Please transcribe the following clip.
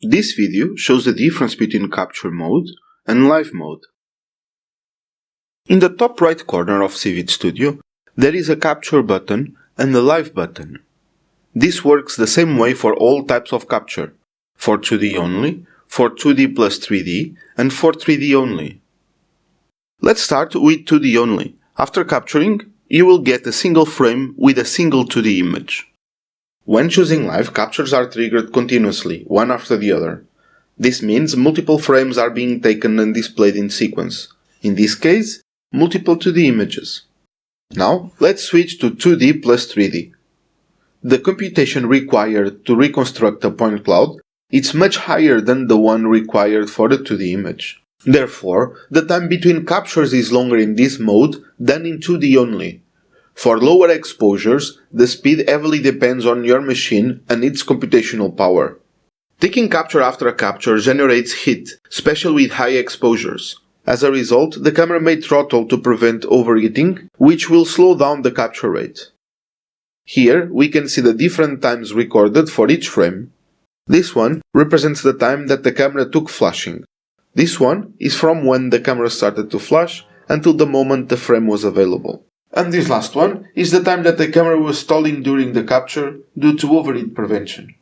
This video shows the difference between capture mode and live mode. In the top right corner of Zivid Studio, there is a capture button and a live button. This works the same way for all types of capture, for 2D only, for 2D plus 3D, and for 3D only. Let's start with 2D only. After capturing, you will get a single frame with a single 2D image. When choosing live, captures are triggered continuously, one after the other. This means multiple frames are being taken and displayed in sequence. In this case, multiple 2D images. Now, let's switch to 2D plus 3D. The computation required to reconstruct a point cloud is much higher than the one required for the 2D image. Therefore, the time between captures is longer in this mode than in 2D only. For lower exposures, the speed heavily depends on your machine and its computational power. Taking capture after a capture generates heat, especially with high exposures. As a result, the camera may throttle to prevent overheating, which will slow down the capture rate. Here, we can see the different times recorded for each frame. This one represents the time that the camera took flashing. This one is from when the camera started to flash until the moment the frame was available. And this last one is the time that the camera was stalling during the capture due to overheat prevention.